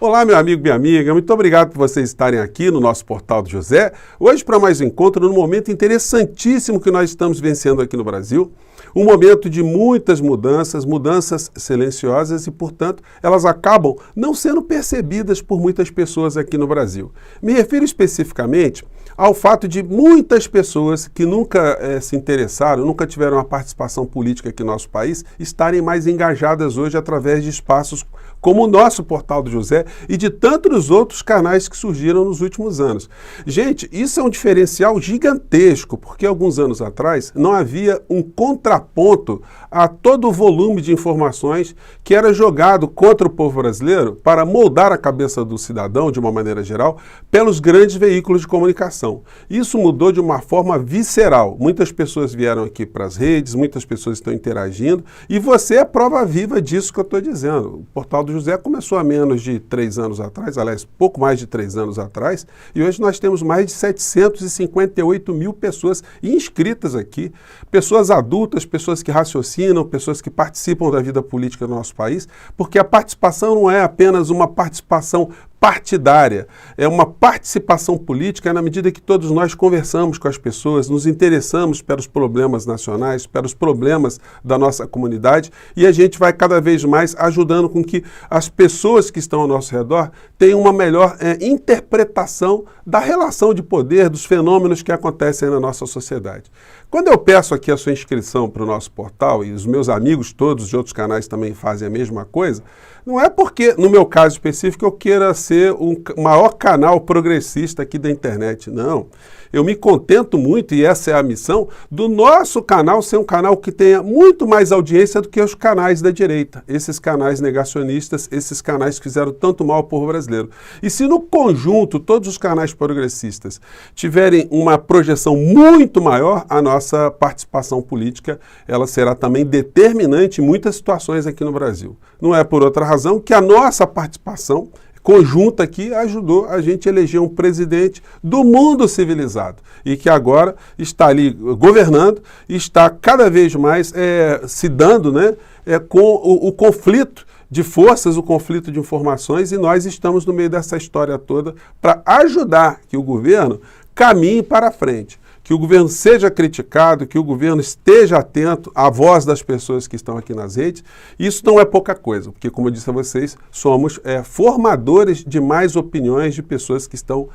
Olá, meu amigo, minha amiga, muito obrigado por vocês estarem aqui no nosso Portal do José. Hoje para mais um encontro num momento interessantíssimo que nós estamos vencendo aqui no Brasil. Um momento de muitas mudanças, mudanças silenciosas e, portanto, elas acabam não sendo percebidas por muitas pessoas aqui no Brasil. Me refiro especificamente ao fato de muitas pessoas que nunca se interessaram, nunca tiveram uma participação política aqui no nosso país, estarem mais engajadas hoje através de espaços como o nosso Portal do José e de tantos outros canais que surgiram nos últimos anos. Gente, isso é um diferencial gigantesco, porque alguns anos atrás não havia um contraponto a todo o volume de informações que era jogado contra o povo brasileiro para moldar a cabeça do cidadão, de uma maneira geral, pelos grandes veículos de comunicação. Isso mudou de uma forma visceral. Muitas pessoas vieram aqui para as redes, muitas pessoas estão interagindo, e você é prova viva disso que eu estou dizendo. O Portal do José começou há menos de 3 anos atrás, aliás, pouco mais de 3 anos atrás, e hoje nós temos mais de 758 mil pessoas inscritas aqui, pessoas adultas, pessoas que raciocinam, pessoas que participam da vida política do nosso país, porque a participação não é apenas uma participação partidária, é uma participação política na medida que todos nós conversamos com as pessoas, nos interessamos pelos problemas nacionais, pelos problemas da nossa comunidade, e a gente vai cada vez mais ajudando com que as pessoas que estão ao nosso redor tenham uma melhor interpretação da relação de poder, dos fenômenos que acontecem na nossa sociedade. Quando eu peço aqui a sua inscrição para o nosso portal, e os meus amigos todos de outros canais também fazem a mesma coisa, não é porque, no meu caso específico, eu queira ser o maior canal progressista aqui da internet, não. Eu me contento muito, e essa é a missão, do nosso canal ser um canal que tenha muito mais audiência do que os canais da direita, esses canais negacionistas, esses canais que fizeram tanto mal ao povo brasileiro. E se no conjunto todos os canais progressistas tiverem uma projeção muito maior, a nossa participação política ela será também determinante em muitas situações aqui no Brasil. Não é por outra razão que a nossa participação conjunta aqui ajudou a gente a eleger um presidente do mundo civilizado e que agora está ali governando e está cada vez mais se dando com o conflito de forças, o conflito de informações, e nós estamos no meio dessa história toda para ajudar que o governo caminhe para frente, que o governo seja criticado, que o governo esteja atento à voz das pessoas que estão aqui nas redes. Isso não é pouca coisa, porque, como eu disse a vocês, somos formadores de mais opiniões de pessoas que estão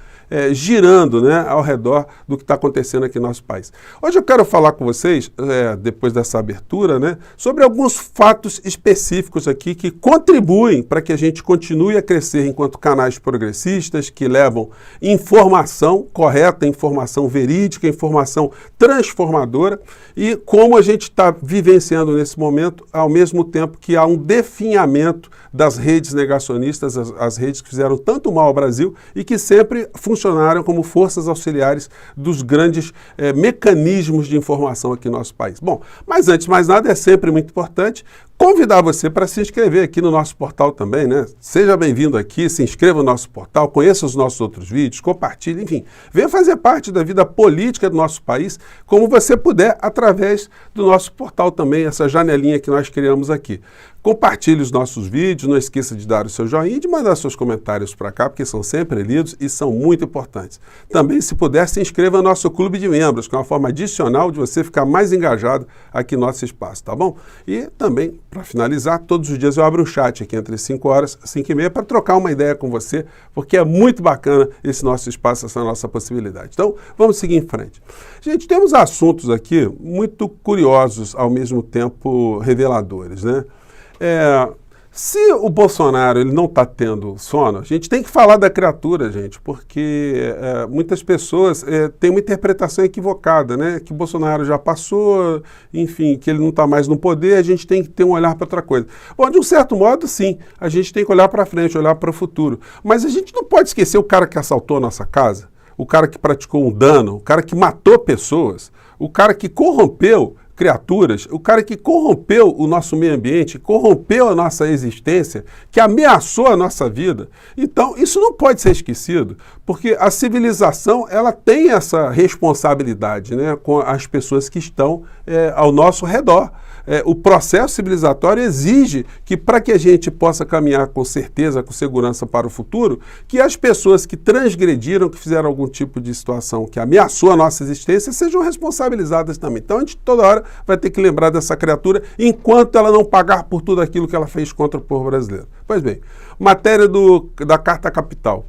girando ao redor do que está acontecendo aqui no nosso país. Hoje eu quero falar com vocês, depois dessa abertura, sobre alguns fatos específicos aqui que contribuem para que a gente continue a crescer enquanto canais progressistas que levam informação correta, informação verídica, informação transformadora, e como a gente está vivenciando nesse momento, ao mesmo tempo que há um definhamento das redes negacionistas, as redes que fizeram tanto mal ao Brasil e que sempre funcionaram como forças auxiliares dos grandes mecanismos de informação aqui no nosso país. Bom, mas antes de mais nada, é sempre muito importante convidar você para se inscrever aqui no nosso portal também, Seja bem-vindo aqui, se inscreva no nosso portal, conheça os nossos outros vídeos, compartilhe, enfim, venha fazer parte da vida política do nosso país, como você puder, através do nosso portal também, essa janelinha que nós criamos aqui. Compartilhe os nossos vídeos, não esqueça de dar o seu joinha e de mandar seus comentários para cá, porque são sempre lidos e são muito importantes. Também, se puder, se inscreva no nosso clube de membros, que é uma forma adicional de você ficar mais engajado aqui no nosso espaço, tá bom? E também, para finalizar, todos os dias eu abro um chat aqui entre 5 horas e 5 e meia para trocar uma ideia com você, porque é muito bacana esse nosso espaço, essa nossa possibilidade. Então, vamos seguir em frente. Gente, temos assuntos aqui muito curiosos, ao mesmo tempo reveladores, Se o Bolsonaro ele não está tendo sono, a gente tem que falar da criatura, gente, porque muitas pessoas têm uma interpretação equivocada, que o Bolsonaro já passou, enfim, que ele não está mais no poder, a gente tem que ter um olhar para outra coisa. Bom, de um certo modo, sim, a gente tem que olhar para frente, olhar para o futuro, mas a gente não pode esquecer o cara que assaltou a nossa casa, o cara que praticou um dano, o cara que matou pessoas, o cara que corrompeu criaturas, o cara que corrompeu o nosso meio ambiente, corrompeu a nossa existência, que ameaçou a nossa vida. Então, isso não pode ser esquecido, porque a civilização ela tem essa responsabilidade com as pessoas que estão ao nosso redor. o processo civilizatório exige que, para que a gente possa caminhar com certeza, com segurança para o futuro, que as pessoas que transgrediram, que fizeram algum tipo de situação que ameaçou a nossa existência, sejam responsabilizadas também. Então a gente toda hora vai ter que lembrar dessa criatura enquanto ela não pagar por tudo aquilo que ela fez contra o povo brasileiro. Pois bem, matéria da Carta Capital.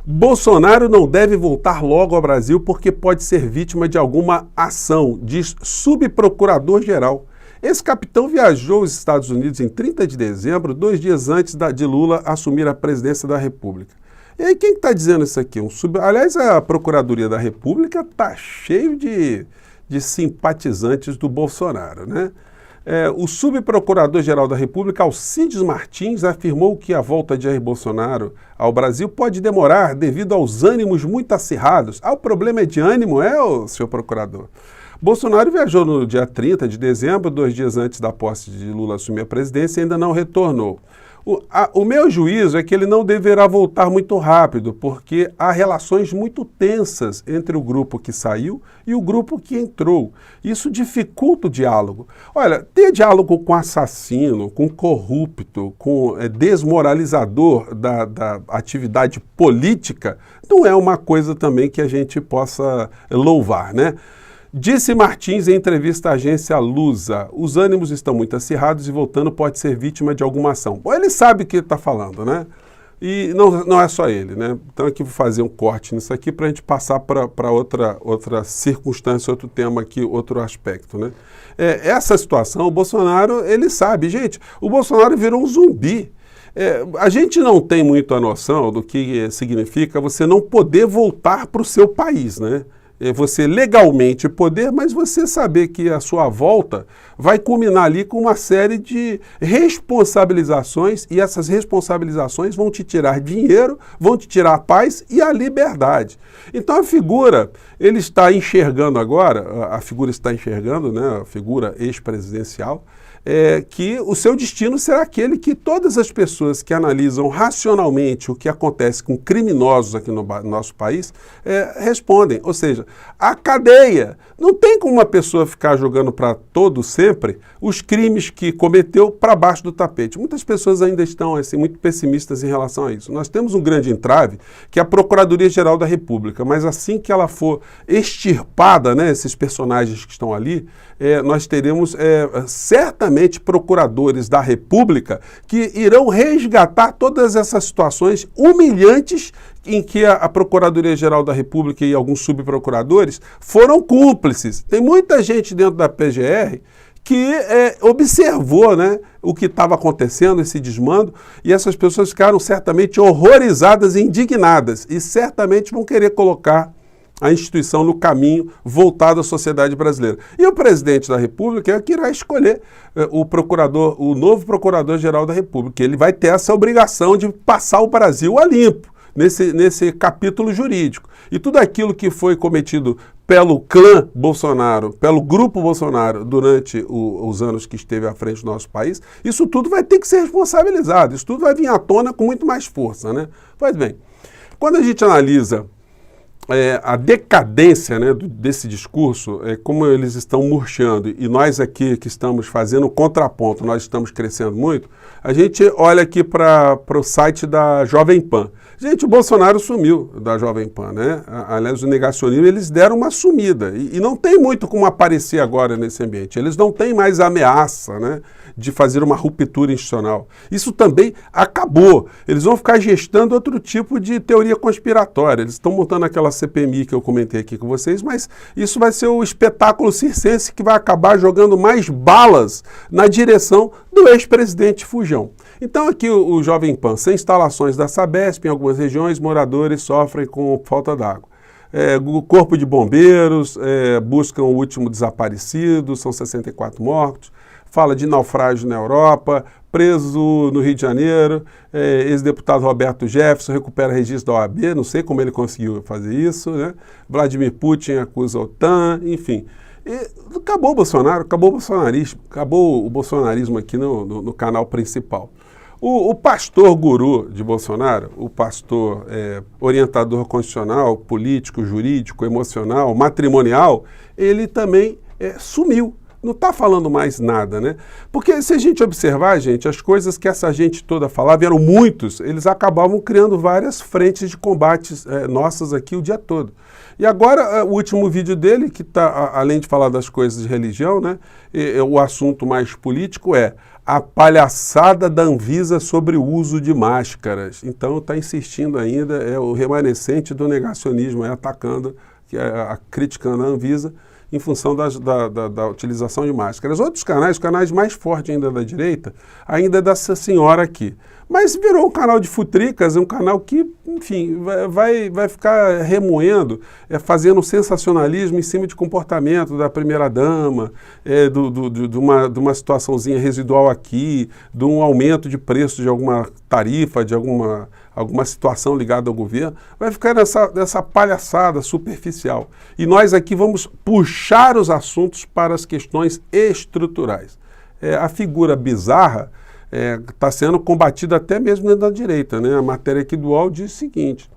Bolsonaro não deve voltar logo ao Brasil porque pode ser vítima de alguma ação, diz subprocurador-geral. Esse capitão viajou aos Estados Unidos em 30 de dezembro, 2 dias antes de Lula assumir a presidência da República. E aí quem está dizendo isso aqui? Aliás, a Procuradoria da República está cheio de simpatizantes do Bolsonaro, né? O subprocurador-geral da República, Alcides Martins, afirmou que a volta de Jair Bolsonaro ao Brasil pode demorar devido aos ânimos muito acirrados. O problema é de ânimo, senhor procurador? Bolsonaro viajou no dia 30 de dezembro, 2 dias antes da posse de Lula assumir a presidência, e ainda não retornou. O meu juízo é que ele não deverá voltar muito rápido, porque há relações muito tensas entre o grupo que saiu e o grupo que entrou. Isso dificulta o diálogo. Olha, ter diálogo com assassino, com corrupto, com desmoralizador da atividade política, não é uma coisa também que a gente possa louvar, né? Disse Martins em entrevista à agência Lusa, os ânimos estão muito acirrados e voltando pode ser vítima de alguma ação. Bom, ele sabe o que ele está falando, né? E não é só ele, né? Então aqui vou fazer um corte nisso aqui para a gente passar para outra circunstância, outro tema aqui, outro aspecto, né? Essa situação, o Bolsonaro, ele sabe. Gente, o Bolsonaro virou um zumbi. A gente não tem muito a noção do que significa você não poder voltar para o seu país, né? Você legalmente poder, mas você saber que a sua volta vai culminar ali com uma série de responsabilizações e essas responsabilizações vão te tirar dinheiro, vão te tirar a paz e a liberdade. Então a figura, ele está enxergando agora, a figura está enxergando, né, a figura ex-presidencial, que o seu destino será aquele que todas as pessoas que analisam racionalmente o que acontece com criminosos aqui no nosso país respondem. Ou seja, a cadeia. Não tem como uma pessoa ficar jogando para todo sempre os crimes que cometeu para baixo do tapete. Muitas pessoas ainda estão assim, muito pessimistas em relação a isso. Nós temos um grande entrave, que é a Procuradoria-Geral da República, mas assim que ela for extirpada, né, esses personagens que estão ali, nós teremos certamente procuradores da República que irão resgatar todas essas situações humilhantes em que a Procuradoria-Geral da República e alguns subprocuradores foram cúmplices. Tem muita gente dentro da PGR que observou, né, o que estava acontecendo, esse desmando, e essas pessoas ficaram certamente horrorizadas e indignadas, e certamente vão querer colocar a instituição no caminho voltado à sociedade brasileira. E o presidente da República é que irá escolher o novo procurador-geral da República. Ele vai ter essa obrigação de passar o Brasil a limpo nesse capítulo jurídico. E tudo aquilo que foi cometido pelo clã Bolsonaro, pelo grupo Bolsonaro durante os anos que esteve à frente do nosso país, isso tudo vai ter que ser responsabilizado, isso tudo vai vir à tona com muito mais força, né? Pois bem, quando a gente analisa a decadência, né, desse discurso, como eles estão murchando, e nós aqui que estamos fazendo o contraponto, nós estamos crescendo muito, a gente olha aqui para o site da Jovem Pan. Gente, o Bolsonaro sumiu da Jovem Pan, né? Aliás, o negacionismo, eles deram uma sumida, e não tem muito como aparecer agora nesse ambiente. Eles não têm mais a ameaça, né, de fazer uma ruptura institucional. Isso também acabou. Eles vão ficar gestando outro tipo de teoria conspiratória. Eles estão montando aquela CPMI que eu comentei aqui com vocês, mas isso vai ser o espetáculo circense que vai acabar jogando mais balas na direção do ex-presidente Fujão. Então aqui o Jovem Pan, sem instalações da Sabesp, em algumas regiões, moradores sofrem com falta d'água. O Corpo de Bombeiros buscam o último desaparecido, são 64 mortos. Fala de naufrágio na Europa, preso no Rio de Janeiro, ex-deputado Roberto Jefferson recupera registro da OAB, não sei como ele conseguiu fazer isso, né? Vladimir Putin acusa a OTAN, enfim. Acabou o Bolsonaro, acabou o bolsonarismo, acabou o bolsonarismo aqui no canal principal. O pastor guru de Bolsonaro, o pastor orientador constitucional, político, jurídico, emocional, matrimonial, ele também sumiu. não está falando mais nada, né? Porque se a gente observar, gente, as coisas que essa gente toda falava, eram muitos, eles acabavam criando várias frentes de combates nossas aqui o dia todo. E agora, o último vídeo dele, que está, além de falar das coisas de religião, né, o assunto mais político é a palhaçada da Anvisa sobre o uso de máscaras. Então, está insistindo ainda, é o remanescente do negacionismo, atacando, criticando a Anvisa em função da utilização de máscaras. Outros canais, os canais mais fortes ainda da direita, ainda é dessa senhora aqui. Mas virou um canal de futricas, um canal que, enfim, vai ficar remoendo, fazendo sensacionalismo em cima de comportamento da primeira-dama, de uma situaçãozinha residual aqui, de um aumento de preço de alguma tarifa, de alguma situação ligada ao governo, vai ficar nessa palhaçada superficial. E nós aqui vamos puxar os assuntos para as questões estruturais. A figura bizarra está sendo combatida até mesmo dentro da direita, né? A matéria aqui do UOL diz o seguinte: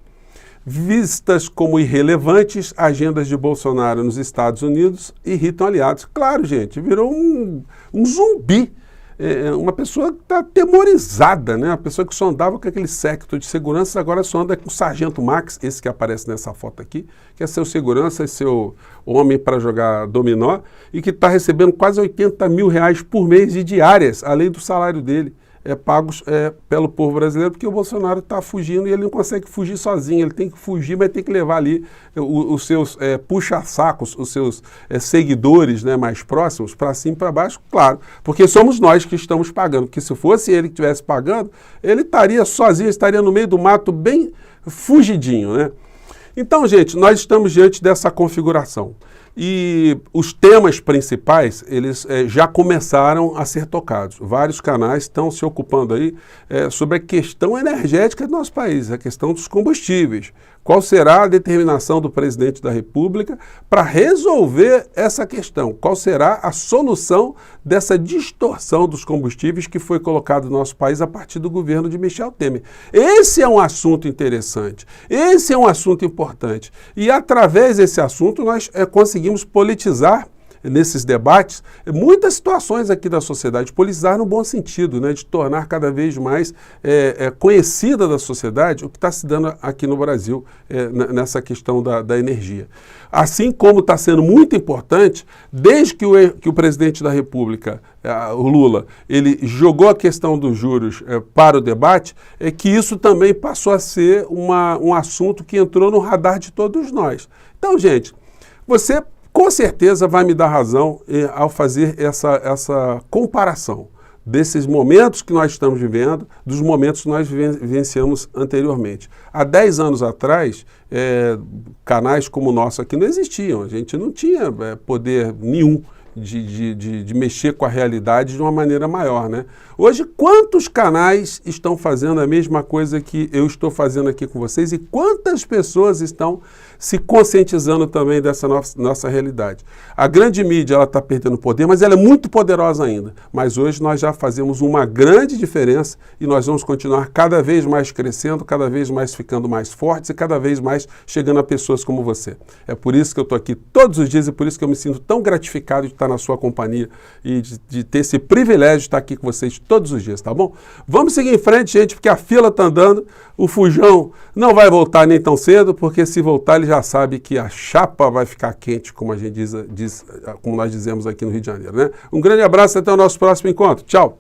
vistas como irrelevantes, agendas de Bolsonaro nos Estados Unidos irritam aliados. Claro, gente, virou um zumbi. Uma pessoa que está atemorizada, né? Uma pessoa que só andava com aquele séquito de segurança, agora só anda com o Sargento Max, esse que aparece nessa foto aqui, que é seu segurança, seu homem para jogar dominó, e que está recebendo quase 80 mil reais por mês de diárias, além do salário dele, pagos pelo povo brasileiro, porque o Bolsonaro está fugindo e ele não consegue fugir sozinho, ele tem que fugir, mas tem que levar ali os seus puxa-sacos, os seus seguidores, né, mais próximos, para cima e para baixo, claro, porque somos nós que estamos pagando, porque se fosse ele que estivesse pagando, ele estaria sozinho, estaria no meio do mato bem fugidinho, né? Então, gente, nós estamos diante dessa configuração. E os temas principais, eles já começaram a ser tocados. Vários canais estão se ocupando aí sobre a questão energética do nosso país, a questão dos combustíveis. Qual será a determinação do presidente da República para resolver essa questão? Qual será a solução dessa distorção dos combustíveis que foi colocado no nosso país a partir do governo de Michel Temer? Esse é um assunto interessante, esse é um assunto importante. E através desse assunto nós conseguimos politizar nesses debates muitas situações aqui da sociedade, politizar no bom sentido, né, de tornar cada vez mais conhecida da sociedade o que está se dando aqui no Brasil nessa questão da energia. Assim como está sendo muito importante, desde que o presidente da República, o Lula, ele jogou a questão dos juros para o debate, que isso também passou a ser um assunto que entrou no radar de todos nós. Então, gente, você com certeza vai me dar razão ao fazer essa comparação desses momentos que nós estamos vivendo, dos momentos que nós vivenciamos anteriormente. Há 10 anos atrás, canais como o nosso aqui não existiam, a gente não tinha poder nenhum de mexer com a realidade de uma maneira maior, né? Hoje, quantos canais estão fazendo a mesma coisa que eu estou fazendo aqui com vocês e quantas pessoas estão se conscientizando também dessa nossa realidade? A grande mídia está perdendo poder, mas ela é muito poderosa ainda. Mas hoje nós já fazemos uma grande diferença e nós vamos continuar cada vez mais crescendo, cada vez mais ficando mais fortes e cada vez mais chegando a pessoas como você. É por isso que eu estou aqui todos os dias e por isso que eu me sinto tão gratificado de estar na sua companhia e de ter esse privilégio de estar aqui com vocês todos os dias, tá bom? Vamos seguir em frente, gente, porque a fila está andando, o Fujão não vai voltar nem tão cedo, porque se voltar ele já sabe que a chapa vai ficar quente, como a gente como nós dizemos aqui no Rio de Janeiro, né? Um grande abraço e até o nosso próximo encontro. Tchau!